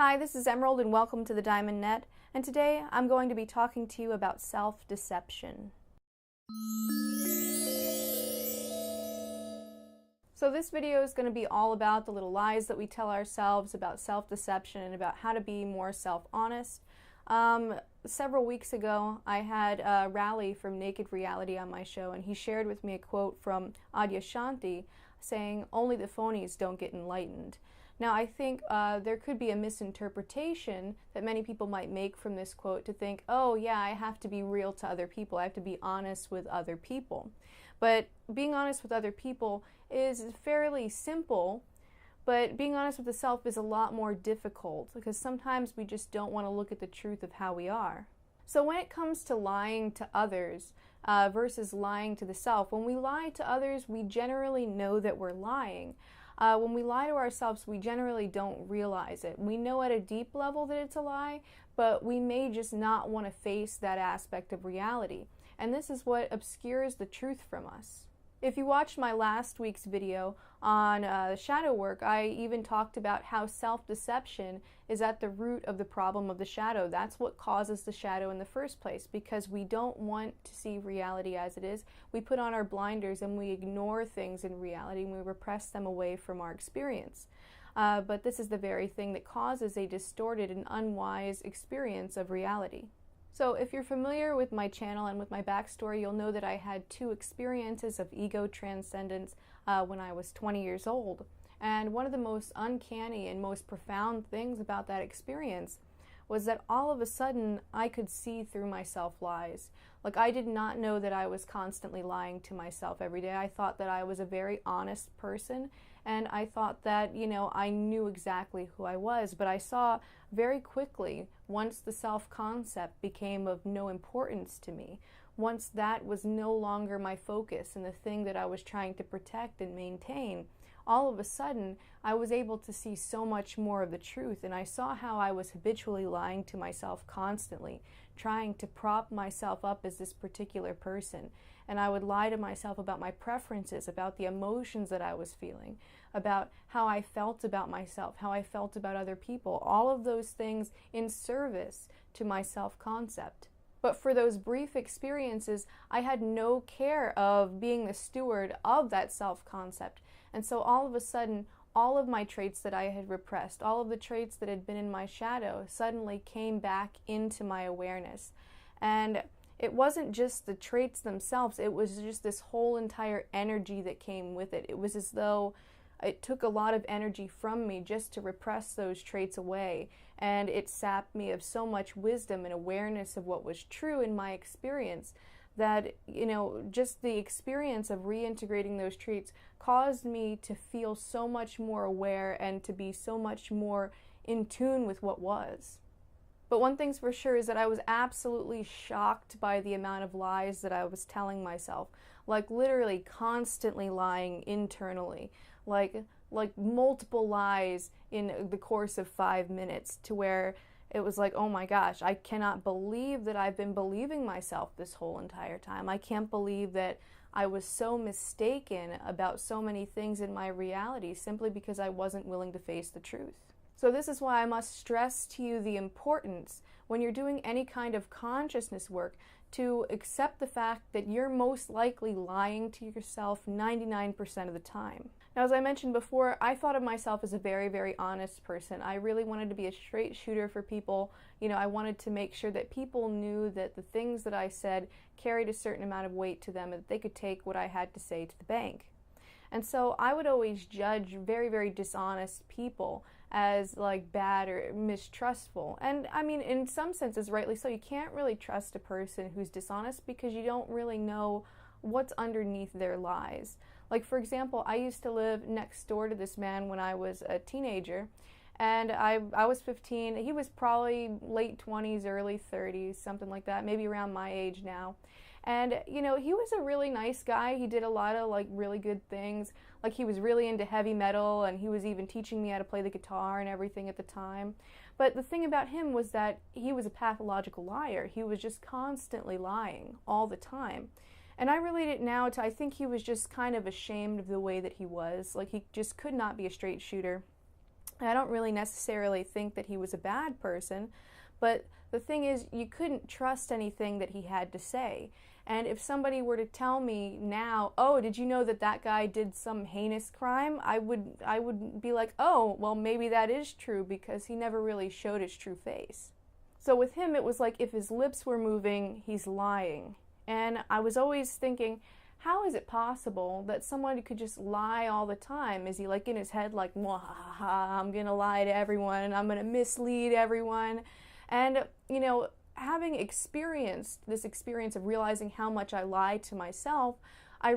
Hi, this is Emerald and welcome to the Diamond Net, and today I'm going to be talking to you about self-deception. So this video is going to be all about the little lies that we tell ourselves about self-deception and about how to be more self-honest. Several weeks ago, I had Raleigh from Naked Reality on my show, and he shared with me a quote from Adyashanti saying, "Only the phonies don't get enlightened." Now, I think there could be a misinterpretation that many people might make from this quote to think, oh yeah, I have to be real to other people, I have to be honest with other people. But being honest with other people is fairly simple, but being honest with the self is a lot more difficult because sometimes we just don't want to look at the truth of how we are. So when it comes to lying to others versus lying to the self, when we lie to others, we generally know that we're lying. When we lie to ourselves, we generally don't realize it. We know at a deep level that it's a lie, but we may just not want to face that aspect of reality. And this is what obscures the truth from us. If you watched my last week's video on shadow work, I even talked about how self-deception is at the root of the problem of the shadow. That's what causes the shadow in the first place, because we don't want to see reality as it is. We put on our blinders and we ignore things in reality and we repress them away from our experience. But this is the very thing that causes a distorted and unwise experience of reality. So if you're familiar with my channel and with my backstory, you'll know that I had two experiences of ego transcendence when I was 20 years old. And one of the most uncanny and most profound things about that experience was that all of a sudden I could see through my self-lies. Like, I did not know that I was constantly lying to myself every day. I thought that I was a very honest person, and I thought that, you know, I knew exactly who I was. But I saw very quickly, once the self-concept became of no importance to me, once that was no longer my focus and the thing that I was trying to protect and maintain, all of a sudden I was able to see so much more of the truth, and I saw how I was habitually lying to myself constantly, trying to prop myself up as this particular person. And I would lie to myself about my preferences, about the emotions that I was feeling, about how I felt about myself, how I felt about other people, all of those things in service to my self-concept. But for those brief experiences, I had no care of being the steward of that self-concept. And so all of a sudden, all of my traits that I had repressed, all of the traits that had been in my shadow, suddenly came back into my awareness. And it wasn't just the traits themselves, it was just this whole entire energy that came with it. It was as though it took a lot of energy from me just to repress those traits away, and it sapped me of so much wisdom and awareness of what was true in my experience that, you know, just the experience of reintegrating those traits caused me to feel so much more aware and to be so much more in tune with what was. But one thing's for sure is that I was absolutely shocked by the amount of lies that I was telling myself. Like, literally constantly lying internally. Like multiple lies in the course of 5 minutes, to where it was like, oh my gosh, I cannot believe that I've been believing myself this whole entire time. I can't believe that I was so mistaken about so many things in my reality simply because I wasn't willing to face the truth. So this is why I must stress to you the importance, when you're doing any kind of consciousness work, to accept the fact that you're most likely lying to yourself 99% of the time. Now, as I mentioned before, I thought of myself as a very, very honest person. I really wanted to be a straight shooter for people. You know, I wanted to make sure that people knew that the things that I said carried a certain amount of weight to them and that they could take what I had to say to the bank. And so I would always judge very, very dishonest people as like bad or mistrustful. And I mean, in some senses, rightly so. You can't really trust a person who's dishonest because you don't really know what's underneath their lies. Like, for example, I used to live next door to this man when I was a teenager, and I was 15. He was probably late 20s, early 30s, something like that, maybe around my age now. And, you know, he was a really nice guy. He did a lot of, like, really good things. Like, he was really into heavy metal, and he was even teaching me how to play the guitar and everything at the time. But the thing about him was that he was a pathological liar. He was just constantly lying all the time. And I relate it now to, I think he was just kind of ashamed of the way that he was. Like, he just could not be a straight shooter. I don't really necessarily think that he was a bad person, but the thing is, you couldn't trust anything that he had to say. And if somebody were to tell me now, oh, did you know that that guy did some heinous crime? I would be like, oh, well, maybe that is true, because he never really showed his true face. So with him, it was like if his lips were moving, he's lying. And I was always thinking, how is it possible that somebody could just lie all the time? Is he like in his head like, I'm gonna lie to everyone and I'm gonna mislead everyone? And, you know, having experienced this experience of realizing how much I lie to myself, I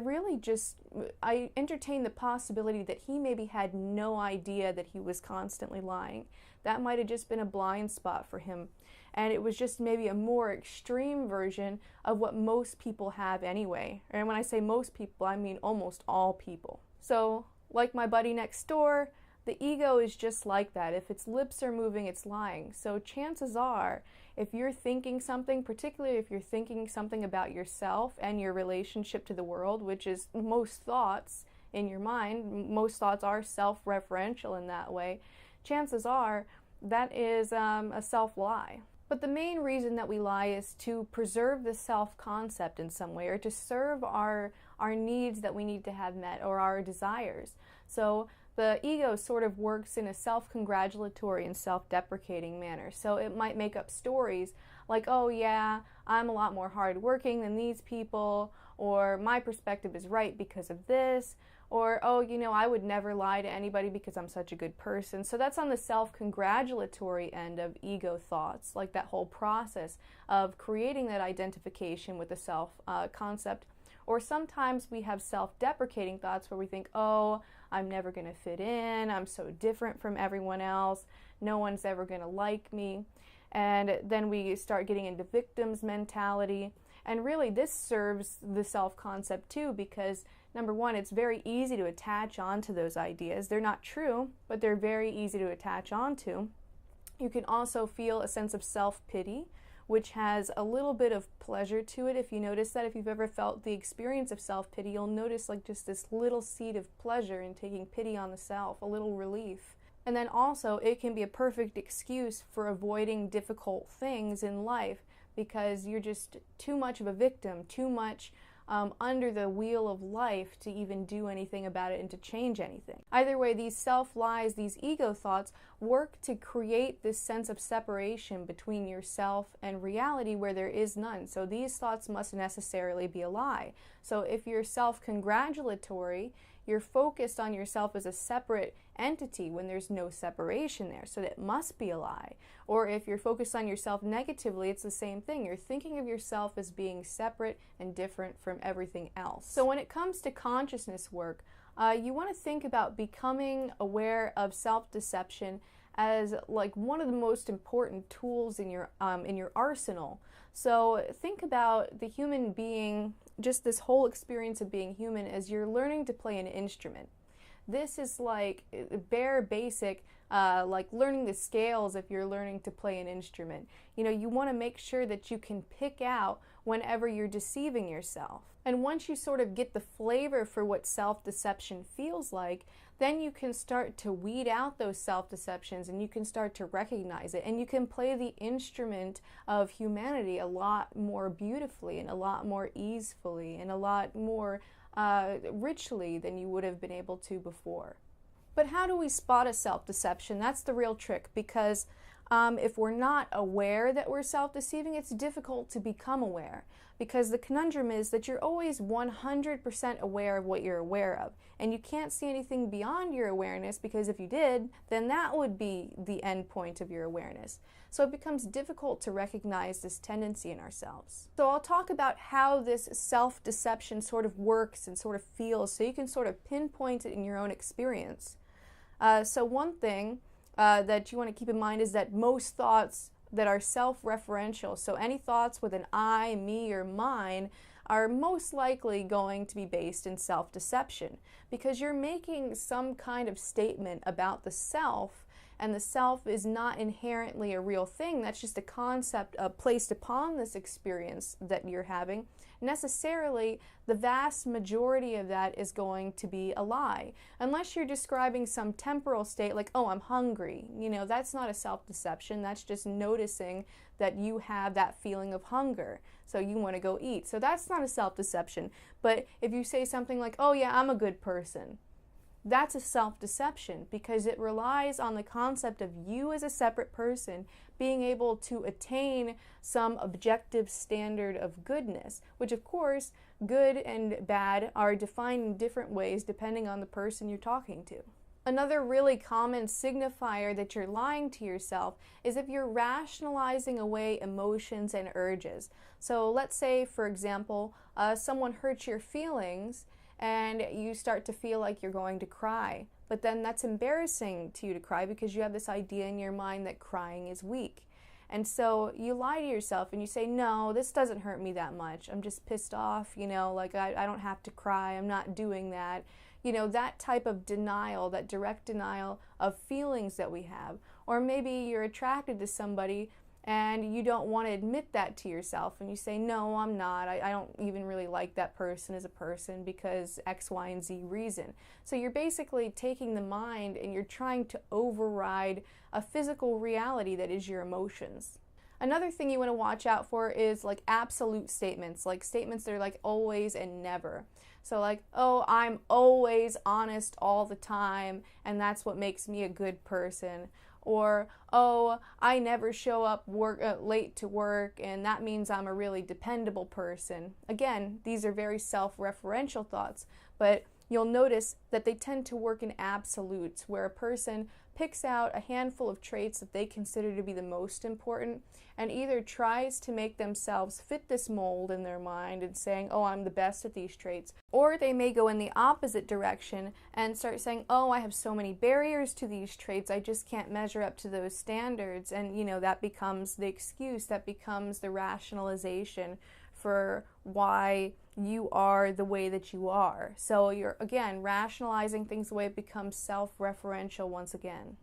entertained the possibility that he maybe had no idea that he was constantly lying. That might have just been a blind spot for him. And it was just maybe a more extreme version of what most people have anyway. And when I say most people, I mean almost all people. So, like my buddy next door, the ego is just like that. If its lips are moving, it's lying. So chances are, if you're thinking something, particularly if you're thinking something about yourself and your relationship to the world, which is most thoughts in your mind, most thoughts are self-referential in that way, chances are that is a self-lie. But the main reason that we lie is to preserve the self-concept in some way, or to serve our needs that we need to have met, or our desires. So the ego sort of works in a self-congratulatory and self-deprecating manner. So it might make up stories like, oh yeah, I'm a lot more hardworking than these people, or my perspective is right because of this, or, oh, you know, I would never lie to anybody because I'm such a good person. So that's on the self-congratulatory end of ego thoughts, like that whole process of creating that identification with the self-concept. Or sometimes we have self-deprecating thoughts where we think, oh, I'm never going to fit in, I'm so different from everyone else, no one's ever going to like me. And then we start getting into victim's mentality. And really this serves the self-concept too, because number one, it's very easy to attach onto those ideas. They're not true, but they're very easy to attach onto. You can also feel a sense of self-pity, which has a little bit of pleasure to it. If you notice that, if you've ever felt the experience of self-pity, you'll notice like just this little seed of pleasure in taking pity on the self, a little relief. And then also, it can be a perfect excuse for avoiding difficult things in life, because you're just too much of a victim, too much under the wheel of life to even do anything about it and to change anything. Either way, these self-lies, these ego thoughts, work to create this sense of separation between yourself and reality where there is none. So these thoughts must necessarily be a lie. So if you're self-congratulatory, you're focused on yourself as a separate entity when there's no separation there, so that must be a lie. Or if you're focused on yourself negatively, it's the same thing. You're thinking of yourself as being separate and different from everything else. So when it comes to consciousness work, you want to think about becoming aware of self-deception as like one of the most important tools in your arsenal. So think about the human being, just this whole experience of being human, as you're learning to play an instrument. This is like bare basic, like learning the scales if you're learning to play an instrument. You know, you want to make sure that you can pick out whenever you're deceiving yourself. And once you sort of get the flavor for what self-deception feels like, then you can start to weed out those self-deceptions and you can start to recognize it. And you can play the instrument of humanity a lot more beautifully and a lot more easefully and a lot more richly than you would have been able to before. But how do we spot a self-deception? That's the real trick, because if we're not aware that we're self-deceiving, it's difficult to become aware, because the conundrum is that you're always 100% aware of what you're aware of, and you can't see anything beyond your awareness, because if you did, then that would be the end point of your awareness. So it becomes difficult to recognize this tendency in ourselves. So I'll talk about how this self-deception sort of works and sort of feels, so you can sort of pinpoint it in your own experience. So one thing that you want to keep in mind is that most thoughts that are self-referential, so any thoughts with an I, me, or mine, are most likely going to be based in self-deception, because you're making some kind of statement about the self, and the self is not inherently a real thing, that's just a concept placed upon this experience that you're having, necessarily the vast majority of that is going to be a lie. Unless you're describing some temporal state like, oh, I'm hungry. That's not a self-deception. That's just noticing that you have that feeling of hunger. So you want to go eat. So that's not a self-deception. But if you say something like, oh yeah, I'm a good person, that's a self-deception, because it relies on the concept of you as a separate person being able to attain some objective standard of goodness, which of course, good and bad are defined in different ways depending on the person you're talking to. Another really common signifier that you're lying to yourself is if you're rationalizing away emotions and urges. So let's say, for example, someone hurts your feelings and you start to feel like you're going to cry. But then that's embarrassing to you to cry because you have this idea in your mind that crying is weak. And so you lie to yourself and you say, no, this doesn't hurt me that much. I'm just pissed off, like I don't have to cry. I'm not doing that. That type of denial, that direct denial of feelings that we have. Or maybe you're attracted to somebody and you don't want to admit that to yourself, and you say, no, I'm not. I don't even really like that person as a person because X, Y, and Z reason. So you're basically taking the mind and you're trying to override a physical reality that is your emotions. Another thing you want to watch out for is like absolute statements, like statements that are like always and never. So like, oh, I'm always honest all the time, and that's what makes me a good person. Or, oh, I never show up late to work, and that means I'm a really dependable person. Again, these are very self-referential thoughts, but you'll notice that they tend to work in absolutes, where a person picks out a handful of traits that they consider to be the most important and either tries to make themselves fit this mold in their mind and saying, oh, I'm the best at these traits, or they may go in the opposite direction and start saying, oh, I have so many barriers to these traits, I just can't measure up to those standards, and that becomes the excuse, that becomes the rationalization for why you are the way that you are. So you're, again, rationalizing things the way it becomes self-referential once again.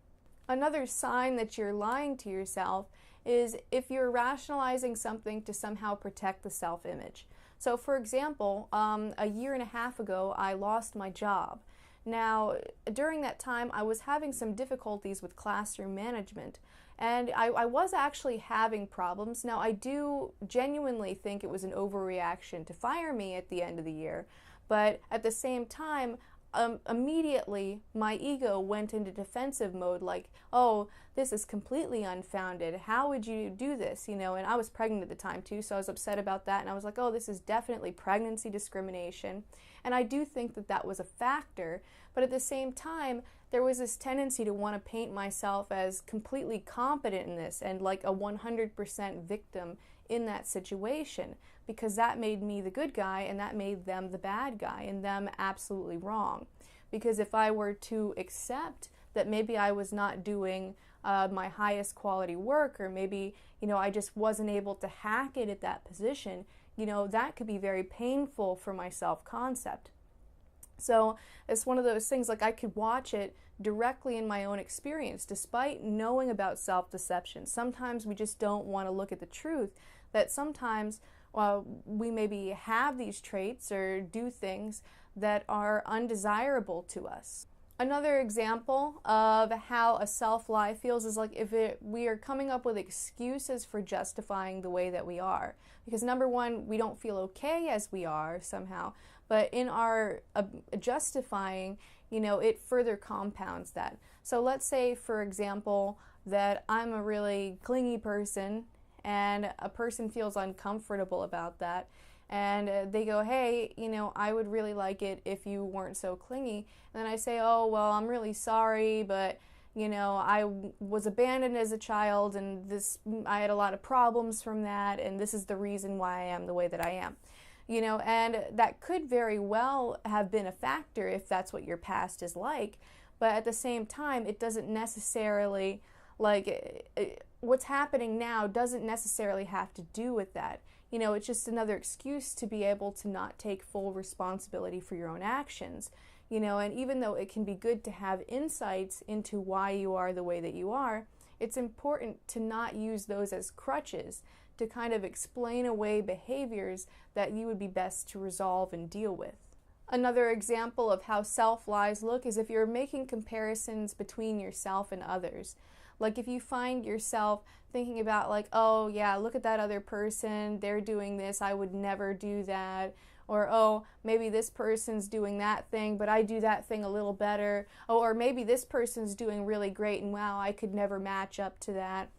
Another sign that you're lying to yourself is if you're rationalizing something to somehow protect the self-image. So for example, a year and a half ago, I lost my job. Now, during that time, I was having some difficulties with classroom management, and I was actually having problems. Now, I do genuinely think it was an overreaction to fire me at the end of the year, but at the same time, immediately my ego went into defensive mode, like, oh, this is completely unfounded. How would you do this? And I was pregnant at the time too, so I was upset about that, and I was like, oh, this is definitely pregnancy discrimination. And I do think that that was a factor, but at the same time, there was this tendency to want to paint myself as completely competent in this and like a 100% victim in that situation, because that made me the good guy and that made them the bad guy and them absolutely wrong. Because if I were to accept that maybe I was not doing my highest quality work, or maybe I just wasn't able to hack it at that position, that could be very painful for my self-concept. So it's one of those things, like I could watch it directly in my own experience, despite knowing about self-deception. Sometimes we just don't want to look at the truth, that sometimes we maybe have these traits or do things that are undesirable to us. Another example of how a self-lie feels is like if we are coming up with excuses for justifying the way that we are. Because number one, we don't feel okay as we are somehow, but in our justifying, it further compounds that. So let's say, for example, that I'm a really clingy person and a person feels uncomfortable about that. And they go, hey, I would really like it if you weren't so clingy. And then I say, oh, well, I'm really sorry, but, I was abandoned as a child, and I had a lot of problems from that, and this is the reason why I am the way that I am. And that could very well have been a factor if that's what your past is like. But at the same time, it doesn't necessarily, what's happening now doesn't necessarily have to do with that. It's just another excuse to be able to not take full responsibility for your own actions. And even though it can be good to have insights into why you are the way that you are, it's important to not use those as crutches to kind of explain away behaviors that you would be best to resolve and deal with. Another example of how self-lies look is if you're making comparisons between yourself and others. Like if you find yourself thinking about like, oh yeah, look at that other person, they're doing this, I would never do that. Or, oh, maybe this person's doing that thing, but I do that thing a little better. Oh, or maybe this person's doing really great and wow, I could never match up to that.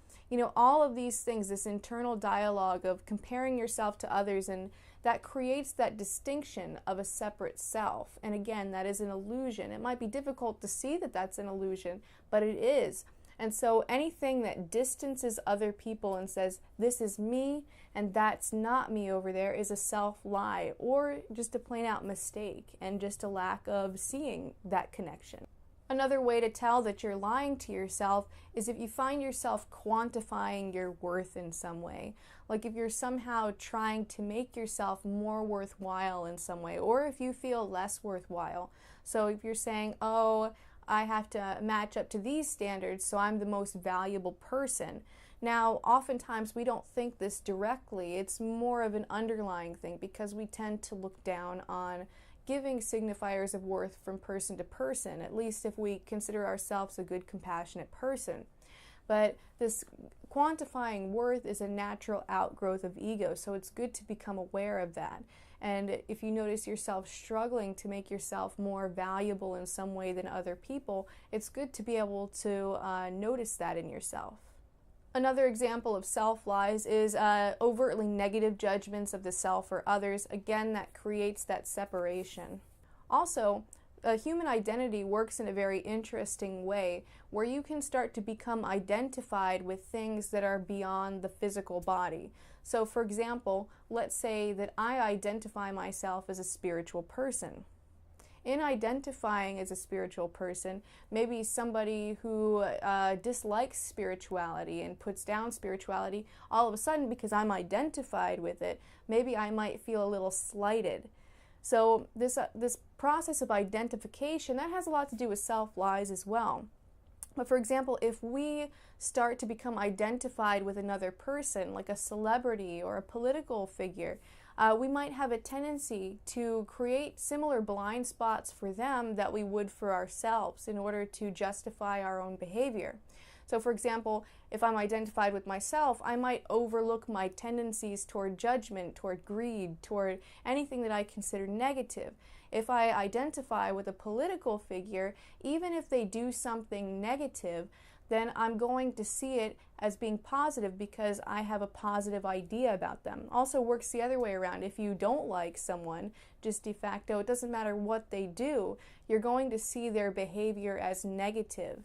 All of these things, this internal dialogue of comparing yourself to others, and that creates that distinction of a separate self. And again, that is an illusion. It might be difficult to see that that's an illusion, but it is. And so anything that distances other people and says, this is me and that's not me over there, is a self-lie or just a plain out mistake and just a lack of seeing that connection. Another way to tell that you're lying to yourself is if you find yourself quantifying your worth in some way. Like if you're somehow trying to make yourself more worthwhile in some way, or if you feel less worthwhile. So if you're saying, oh, I have to match up to these standards, so I'm the most valuable person. Now, oftentimes we don't think this directly. It's more of an underlying thing because we tend to look down on giving signifiers of worth from person to person, at least if we consider ourselves a good, compassionate person. But this quantifying worth is a natural outgrowth of ego, so it's good to become aware of that. And if you notice yourself struggling to make yourself more valuable in some way than other people, it's good to be able to notice that in yourself. Another example of self-lies is overtly negative judgments of the self or others. Again, that creates that separation. Also, a human identity works in a very interesting way where you can start to become identified with things that are beyond the physical body. So for example, let's say that I identify myself as a spiritual person. In identifying as a spiritual person, maybe somebody who dislikes spirituality and puts down spirituality, all of a sudden, because I'm identified with it, maybe I might feel a little slighted. So this process of identification, that has a lot to do with self-lies as well. But for example, if we start to become identified with another person, like a celebrity or a political figure, we might have a tendency to create similar blind spots for them that we would for ourselves in order to justify our own behavior. So for example, if I'm identified with myself, I might overlook my tendencies toward judgment, toward greed, toward anything that I consider negative. If I identify with a political figure, even if they do something negative, then I'm going to see it as being positive because I have a positive idea about them. Also works the other way around. If you don't like someone, just de facto, it doesn't matter what they do, you're going to see their behavior as negative.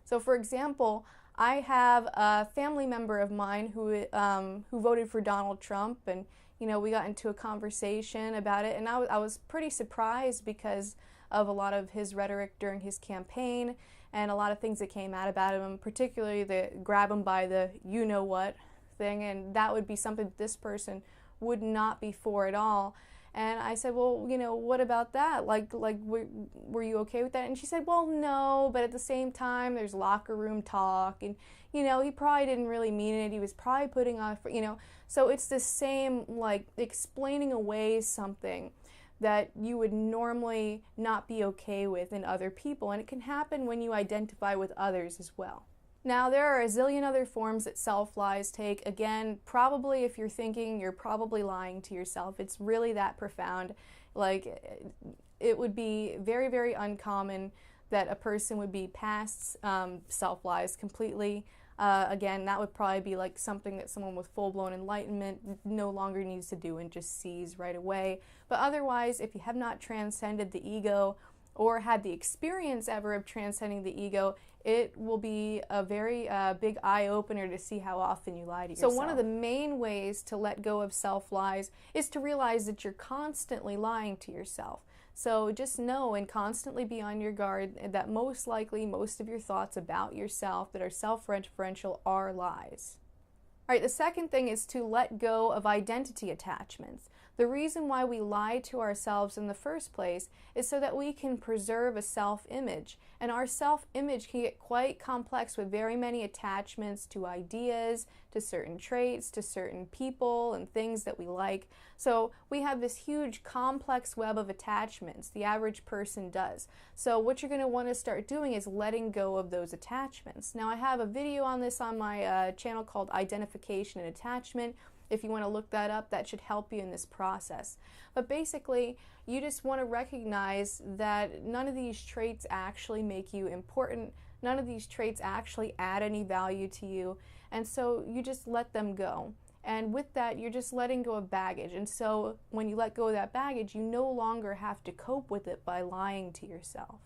So for example, I have a family member of mine who voted for Donald Trump, and we got into a conversation about it, and I was pretty surprised because of a lot of his rhetoric during his campaign and a lot of things that came out about him, particularly the grab him by the you-know-what thing, and that would be something that this person would not be for at all. And I said, well, what about that? Were you okay with that? And she said, well, no, but at the same time, there's locker room talk, and, he probably didn't really mean it. He was probably putting off, So it's the same, explaining away something that you would normally not be okay with in other people, and it can happen when you identify with others as well. Now, there are a zillion other forms that self-lies take. Again, probably if you're thinking, you're probably lying to yourself. It's really that profound. It would be very, very uncommon that a person would be past self-lies completely. Again, that would probably be something that someone with full-blown enlightenment no longer needs to do and just sees right away. But otherwise, if you have not transcended the ego or had the experience ever of transcending the ego, it will be a very big eye-opener to see how often you lie to yourself. So one of the main ways to let go of self-lies is to realize that you're constantly lying to yourself. So just know and constantly be on your guard that most likely most of your thoughts about yourself that are self-referential are lies. All right, the second thing is to let go of identity attachments. The reason why we lie to ourselves in the first place is so that we can preserve a self-image. And our self-image can get quite complex with very many attachments to ideas, to certain traits, to certain people and things that we like. So we have this huge complex web of attachments. The average person does. So what you're going to want to start doing is letting go of those attachments. Now I have a video on this on my channel called Identification and Attachment. If you want to look that up, that should help you in this process. But basically, you just want to recognize that none of these traits actually make you important. None of these traits actually add any value to you. And so you just let them go. And with that, you're just letting go of baggage. And so when you let go of that baggage, you no longer have to cope with it by lying to yourself.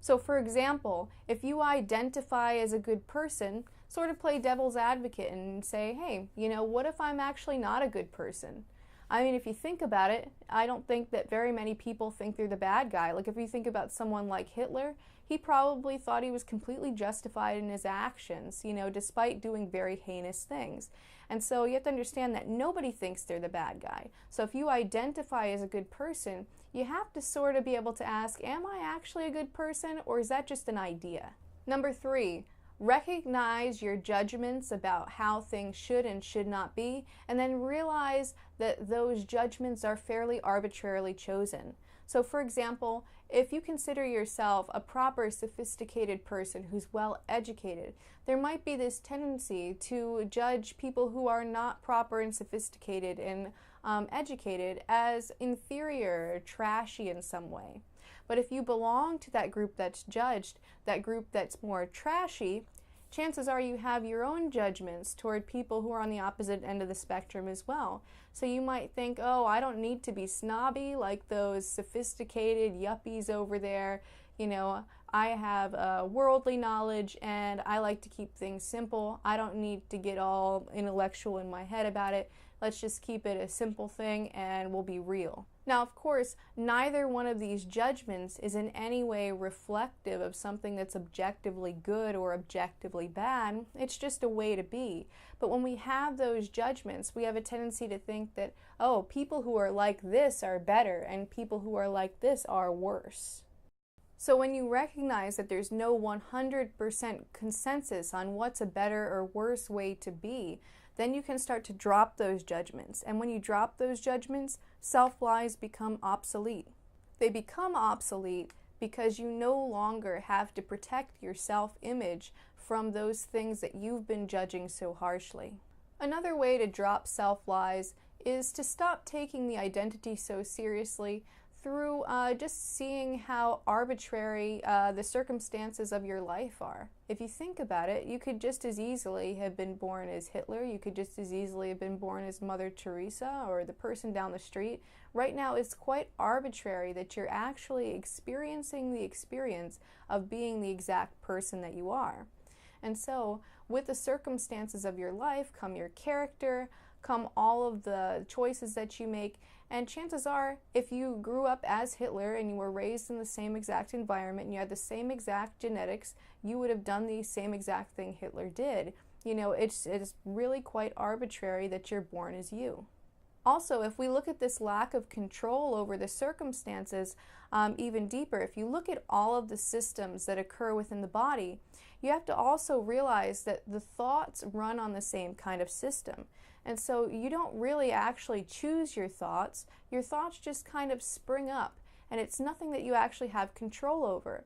So for example, if you identify as a good person, sort of play devil's advocate and say, hey, you know, what if I'm actually not a good person? I mean, if you think about it, I don't think that very many people think they're the bad guy. Like if you think about someone like Hitler, he probably thought he was completely justified in his actions, you know, despite doing very heinous things. And so you have to understand that nobody thinks they're the bad guy. So if you identify as a good person, you have to sort of be able to ask, am I actually a good person, or is that just an idea? Number 3, recognize your judgments about how things should and should not be, and then realize that those judgments are fairly arbitrarily chosen. So for example, if you consider yourself a proper, sophisticated person who's well educated, there might be this tendency to judge people who are not proper and sophisticated and educated as inferior or trashy in some way. But if you belong to that group that's judged, that group that's more trashy, chances are you have your own judgments toward people who are on the opposite end of the spectrum as well. So you might think, oh, I don't need to be snobby like those sophisticated yuppies over there. You know, I have worldly knowledge and I like to keep things simple. I don't need to get all intellectual in my head about it. Let's just keep it a simple thing and we'll be real. Now, of course, neither one of these judgments is in any way reflective of something that's objectively good or objectively bad. It's just a way to be. But when we have those judgments, we have a tendency to think that, oh, people who are like this are better and people who are like this are worse. So when you recognize that there's no 100% consensus on what's a better or worse way to be, then you can start to drop those judgments. And when you drop those judgments, self-lies become obsolete. They become obsolete because you no longer have to protect your self-image from those things that you've been judging so harshly. Another way to drop self-lies is to stop taking the identity so seriously through just seeing how arbitrary the circumstances of your life are. If you think about it, you could just as easily have been born as Hitler, you could just as easily have been born as Mother Teresa or the person down the street. Right now it's quite arbitrary that you're actually experiencing the experience of being the exact person that you are. And so with the circumstances of your life come your character, come all of the choices that you make. And chances are, if you grew up as Hitler and you were raised in the same exact environment and you had the same exact genetics, you would have done the same exact thing Hitler did. You know, it's really quite arbitrary that you're born as you. Also, if we look at this lack of control over the circumstances even deeper, if you look at all of the systems that occur within the body, you have to also realize that the thoughts run on the same kind of system. And so you don't really actually choose your thoughts just kind of spring up, and it's nothing that you actually have control over.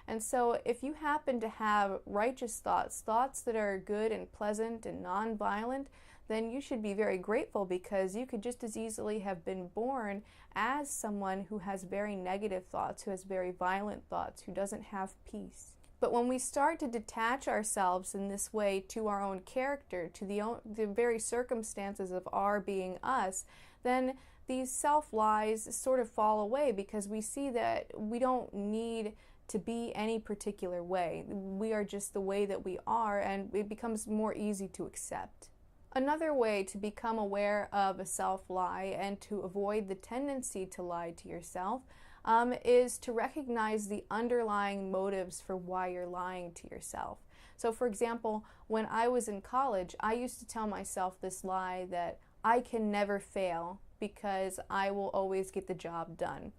And so if you happen to have righteous thoughts, thoughts that are good and pleasant and non-violent, then you should be very grateful because you could just as easily have been born as someone who has very negative thoughts, who has very violent thoughts, who doesn't have peace. But when we start to detach ourselves in this way to our own character, to the very circumstances of our being us, then these self-lies sort of fall away because we see that we don't need to be any particular way. We are just the way that we are, and it becomes more easy to accept. Another way to become aware of a self-lie and to avoid the tendency to lie to yourself is to recognize the underlying motives for why you're lying to yourself. So for example, when I was in college, I used to tell myself this lie that I can never fail because I will always get the job done.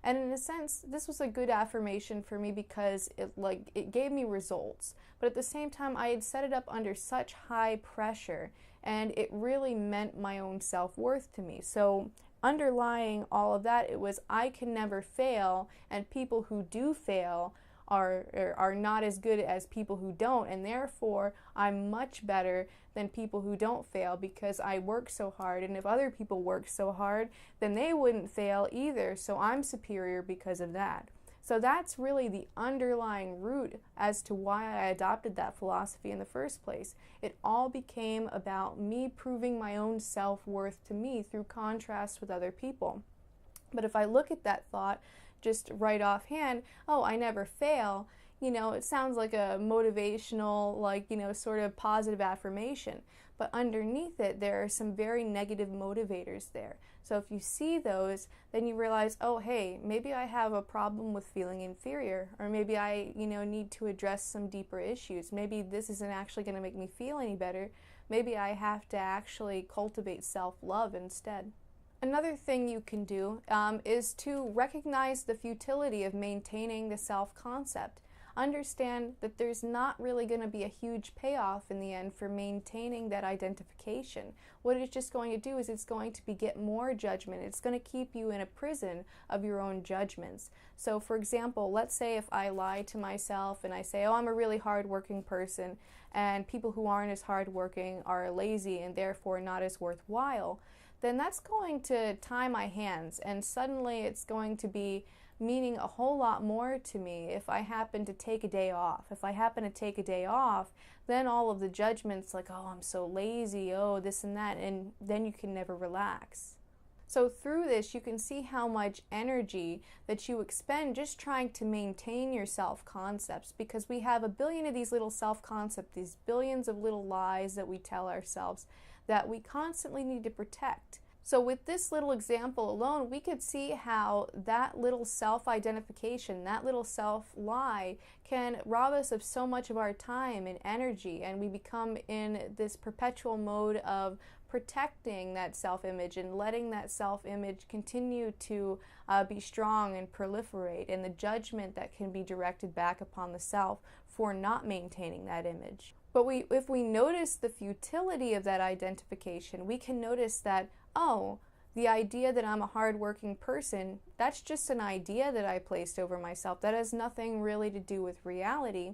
And in a sense, this was a good affirmation for me because it gave me results. But at the same time, I had set it up under such high pressure, and it really meant my own self-worth to me. So underlying all of that, it was I can never fail, and people who do fail are not as good as people who don't, and therefore I'm much better than people who don't fail because I work so hard, and if other people work so hard, then they wouldn't fail either, so I'm superior because of that. So that's really the underlying root as to why I adopted that philosophy in the first place. It all became about me proving my own self-worth to me through contrast with other people. But if I look at that thought just right offhand, oh, I never fail, it sounds like a motivational, sort of positive affirmation. But underneath it, there are some very negative motivators there. So if you see those, then you realize, oh, hey, maybe I have a problem with feeling inferior, or maybe I, need to address some deeper issues. Maybe this isn't actually going to make me feel any better. Maybe I have to actually cultivate self-love instead. Another thing you can do is to recognize the futility of maintaining the self-concept. Understand that there's not really going to be a huge payoff in the end for maintaining that identification. What it's just going to do is it's going to beget more judgment. It's going to keep you in a prison of your own judgments. So for example, let's say if I lie to myself and I say, oh, I'm a really hardworking person, and people who aren't as hardworking are lazy and therefore not as worthwhile, then that's going to tie my hands, and suddenly it's going to be meaning a whole lot more to me if I happen to take a day off. If I happen to take a day off, then all of the judgments like, oh, I'm so lazy, oh, this and that, and then you can never relax. So through this, you can see how much energy that you expend just trying to maintain your self-concepts, because we have a billion of these little self-concepts, these billions of little lies that we tell ourselves that we constantly need to protect. So with this little example alone, we could see how that little self-identification, that little self-lie can rob us of so much of our time and energy, and we become in this perpetual mode of protecting that self-image and letting that self-image continue to be strong and proliferate, and the judgment that can be directed back upon the self for not maintaining that image. But if we notice the futility of that identification, we can notice that, oh, the idea that I'm a hardworking person, that's just an idea that I placed over myself. That has nothing really to do with reality.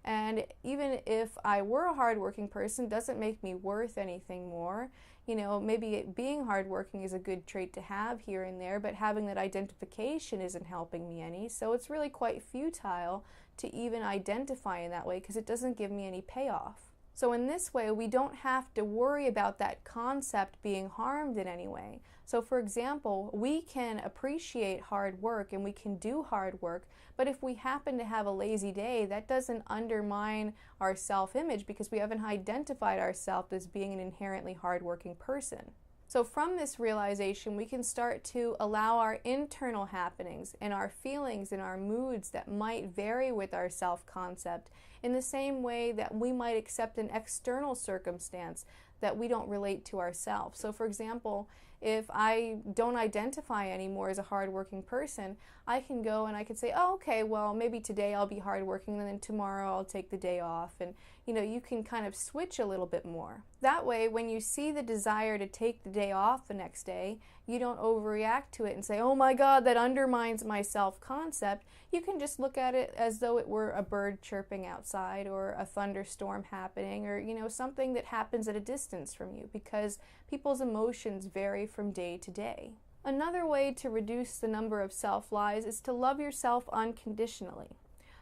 And even if I were a hardworking person, doesn't make me worth anything more. Maybe being hardworking is a good trait to have here and there, but having that identification isn't helping me any. So it's really quite futile to even identify in that way because it doesn't give me any payoff. So in this way, we don't have to worry about that concept being harmed in any way. So for example, we can appreciate hard work and we can do hard work, but if we happen to have a lazy day, that doesn't undermine our self-image because we haven't identified ourselves as being an inherently hardworking person. So from this realization, we can start to allow our internal happenings and our feelings and our moods that might vary with our self-concept in the same way that we might accept an external circumstance that we don't relate to ourselves. So for example, if I don't identify anymore as a hardworking person, I can go and I can say, oh, okay, well, maybe today I'll be hardworking and then tomorrow I'll take the day off. And, you can kind of switch a little bit more. That way, when you see the desire to take the day off the next day, you don't overreact to it and say, oh my God, that undermines my self-concept. You can just look at it as though it were a bird chirping outside or a thunderstorm happening or, something that happens at a distance from you, because people's emotions vary from day to day. Another way to reduce the number of self-lies is to love yourself unconditionally.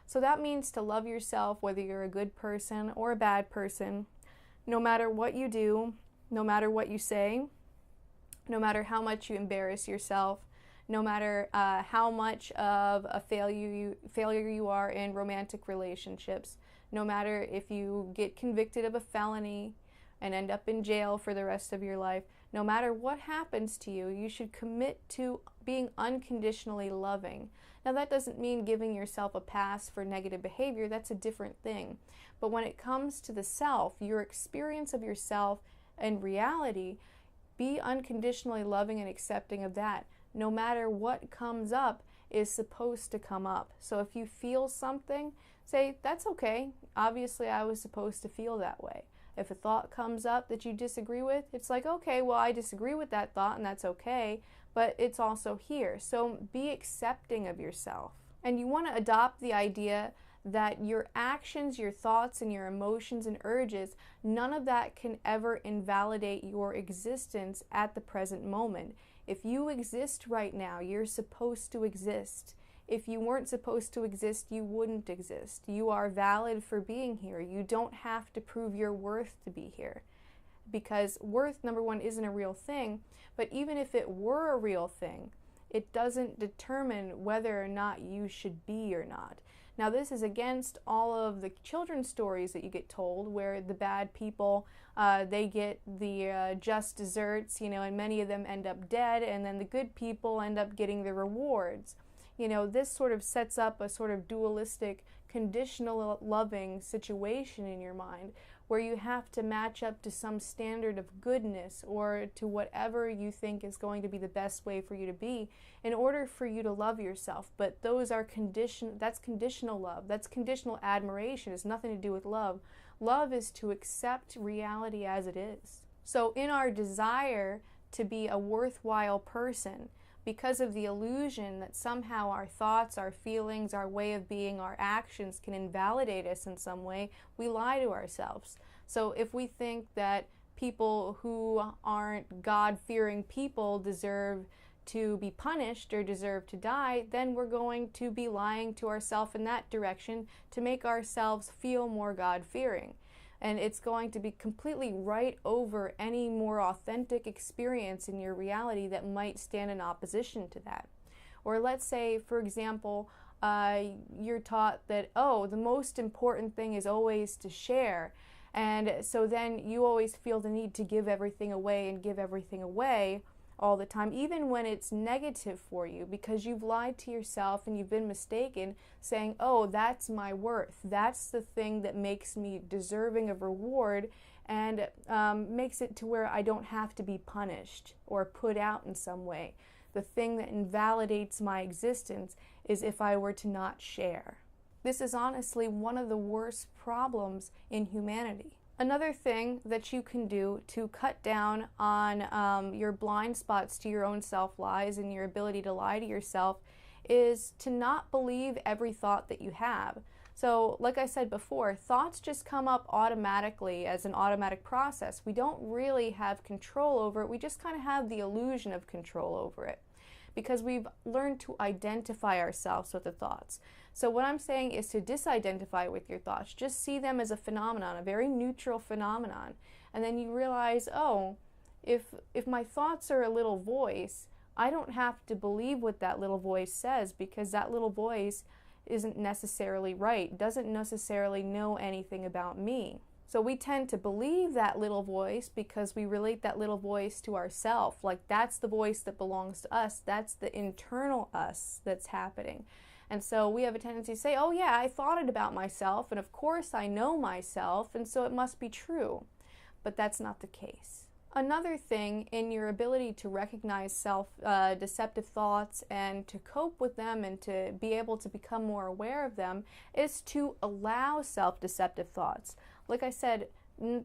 So that means to love yourself whether you're a good person or a bad person, no matter what you do, no matter what you say, no matter how much you embarrass yourself, no matter how much of a failure you are in romantic relationships, no matter if you get convicted of a felony and end up in jail for the rest of your life, No matter what happens to you, you should commit to being unconditionally loving. Now, that doesn't mean giving yourself a pass for negative behavior. That's a different thing. But when it comes to the self, your experience of yourself and reality, be unconditionally loving and accepting of that. No matter what comes up is supposed to come up. So if you feel something, say, that's okay. Obviously, I was supposed to feel that way. If a thought comes up that you disagree with, it's like, okay, well, I disagree with that thought, and that's okay, but it's also here. So be accepting of yourself. And you want to adopt the idea that your actions, your thoughts, and your emotions and urges, none of that can ever invalidate your existence at the present moment. If you exist right now, you're supposed to exist. If you weren't supposed to exist, you wouldn't exist. You are valid for being here. You don't have to prove your worth to be here. Because worth, number one, isn't a real thing, but even if it were a real thing, it doesn't determine whether or not you should be or not. Now, this is against all of the children's stories that you get told, where the bad people, they get the just desserts, and many of them end up dead, and then the good people end up getting the rewards. This sort of sets up a sort of dualistic, conditional loving situation in your mind, where you have to match up to some standard of goodness or to whatever you think is going to be the best way for you to be in order for you to love yourself. But those are that's conditional love. That's conditional admiration. It has nothing to do with love. Love is to accept reality as it is. So in our desire to be a worthwhile person, because of the illusion that somehow our thoughts, our feelings, our way of being, our actions can invalidate us in some way, we lie to ourselves. So if we think that people who aren't God-fearing people deserve to be punished or deserve to die, then we're going to be lying to ourselves in that direction to make ourselves feel more God-fearing. And it's going to be completely right over any more authentic experience in your reality that might stand in opposition to that. Or let's say, for example, you're taught that, oh, the most important thing is always to share. And so then you always feel the need to give everything away and give everything away all the time, even when it's negative for you, because you've lied to yourself and you've been mistaken, saying, oh, that's my worth. That's the thing that makes me deserving of reward and makes it to where I don't have to be punished or put out in some way. The thing that invalidates my existence is if I were to not share. This is honestly one of the worst problems in humanity. Another thing that you can do to cut down on your blind spots to your own self-lies and your ability to lie to yourself is to not believe every thought that you have. So, like I said before, thoughts just come up automatically as an automatic process. We don't really have control over it. We just kind of have the illusion of control over it because we've learned to identify ourselves with the thoughts. So what I'm saying is to disidentify with your thoughts. Just see them as a phenomenon, a very neutral phenomenon. And then you realize, oh, if my thoughts are a little voice, I don't have to believe what that little voice says because that little voice isn't necessarily right, doesn't necessarily know anything about me. So we tend to believe that little voice because we relate that little voice to ourself. Like that's the voice that belongs to us. That's the internal us that's happening. And so we have a tendency to say, oh yeah, I thought it about myself, and of course I know myself, and so it must be true. But that's not the case. Another thing in your ability to recognize self-deceptive thoughts and to cope with them and to be able to become more aware of them is to allow self-deceptive thoughts. Like I said,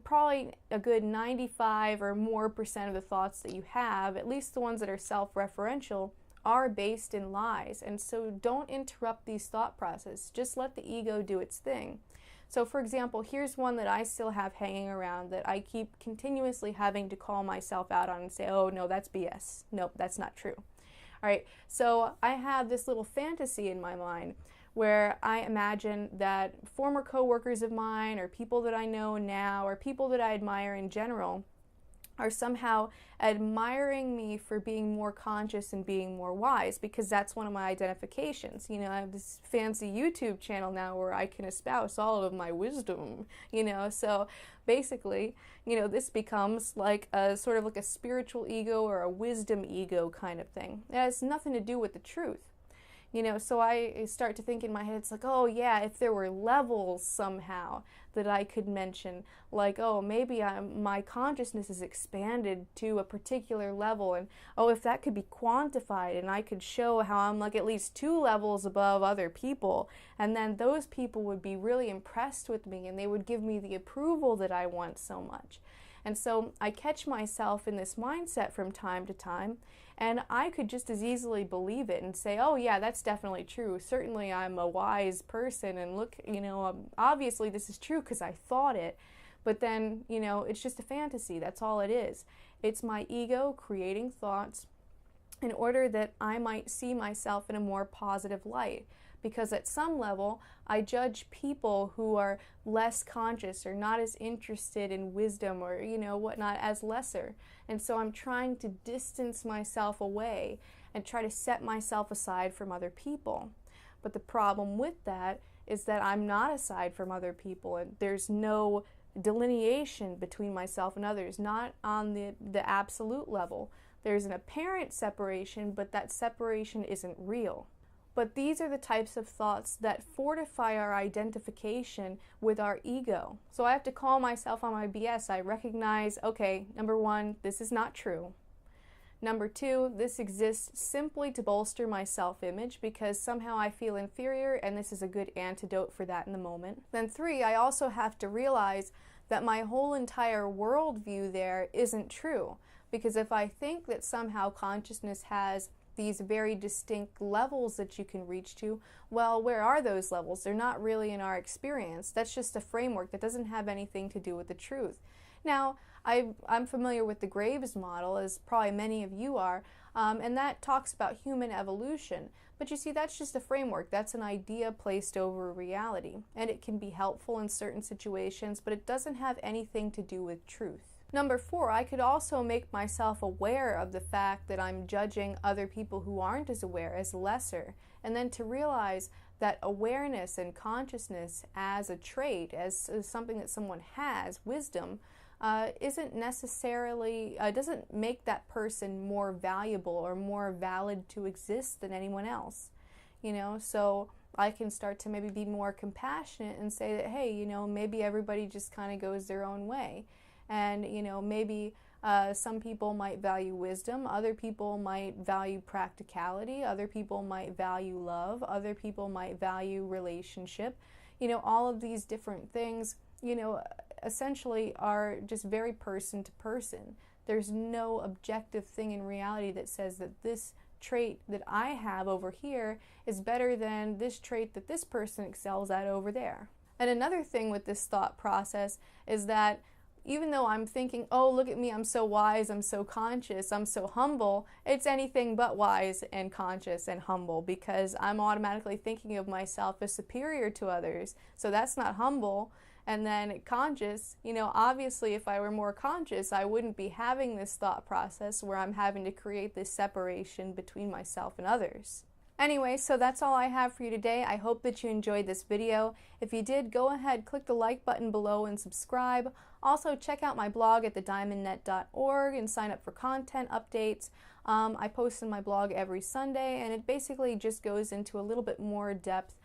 probably a good 95 or more % of the thoughts that you have, at least the ones that are self-referential, are based in lies. And so don't interrupt these thought processes. Just let the ego do its thing. So for example, here's one that I still have hanging around that I keep continuously having to call myself out on and say, oh no, that's BS. Nope, that's not true. All right, so I have this little fantasy in my mind where I imagine that former coworkers of mine or people that I know now or people that I admire in general are somehow admiring me for being more conscious and being more wise, because that's one of my identifications. You know, I have this fancy YouTube channel now where I can espouse all of my wisdom, you know, so basically, you know, this becomes like a sort of like a spiritual ego or a wisdom ego kind of thing. It has nothing to do with the truth. You know, so I start to think in my head, it's like, oh yeah, if there were levels somehow that I could mention, like, oh, maybe my consciousness is expanded to a particular level, and oh, if that could be quantified and I could show how I'm like at least 2 levels above other people, and then those people would be really impressed with me and they would give me the approval that I want so much. And so I catch myself in this mindset from time to time, and I could just as easily believe it and say, oh yeah, that's definitely true. Certainly I'm a wise person, and look, you know, obviously this is true because I thought it. But then, you know, it's just a fantasy. That's all it is. It's my ego creating thoughts in order that I might see myself in a more positive light. Because at some level, I judge people who are less conscious or not as interested in wisdom or, you know, whatnot as lesser. And so I'm trying to distance myself away and try to set myself aside from other people. But the problem with that is that I'm not aside from other people, and there's no delineation between myself and others, not on the absolute level. There's an apparent separation, but that separation isn't real. But these are the types of thoughts that fortify our identification with our ego. So I have to call myself on my BS. I recognize, okay, number 1, this is not true. Number 2, this exists simply to bolster my self-image because somehow I feel inferior, and this is a good antidote for that in the moment. Then 3, I also have to realize that my whole entire worldview there isn't true. Because if I think that somehow consciousness has these very distinct levels that you can reach to, well, where are those levels? They're not really in our experience. That's just a framework that doesn't have anything to do with the truth. Now, I'm familiar with the Graves model, as probably many of you are, and that talks about human evolution. But you see, that's just a framework. That's an idea placed over reality. And it can be helpful in certain situations, but it doesn't have anything to do with truth. Number 4, I could also make myself aware of the fact that I'm judging other people who aren't as aware as lesser, and then to realize that awareness and consciousness as a trait, as something that someone has, wisdom, isn't necessarily, doesn't make that person more valuable or more valid to exist than anyone else. You know, so I can start to maybe be more compassionate and say that, hey, you know, maybe everybody just kind of goes their own way. And, you know, maybe some people might value wisdom, other people might value practicality, other people might value love, other people might value relationship. You know, all of these different things, you know, essentially are just very person to person. There's no objective thing in reality that says that this trait that I have over here is better than this trait that this person excels at over there. And another thing with this thought process is that even though I'm thinking, oh, look at me, I'm so wise, I'm so conscious, I'm so humble, it's anything but wise and conscious and humble, because I'm automatically thinking of myself as superior to others. So that's not humble. And then conscious, you know, obviously if I were more conscious, I wouldn't be having this thought process where I'm having to create this separation between myself and others. Anyway, so that's all I have for you today. I hope that you enjoyed this video. If you did, go ahead, click the like button below and subscribe. Also, check out my blog at thediamondnet.org and sign up for content updates. I post on my blog every Sunday, and it basically just goes into a little bit more depth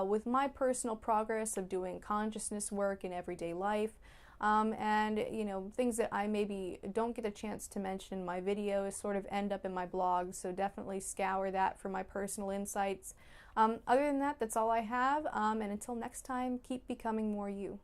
with my personal progress of doing consciousness work in everyday life. And, you know, things that I maybe don't get a chance to mention in my videos sort of end up in my blog, so definitely scour that for my personal insights. Other than that, that's all I have, and until next time, keep becoming more you.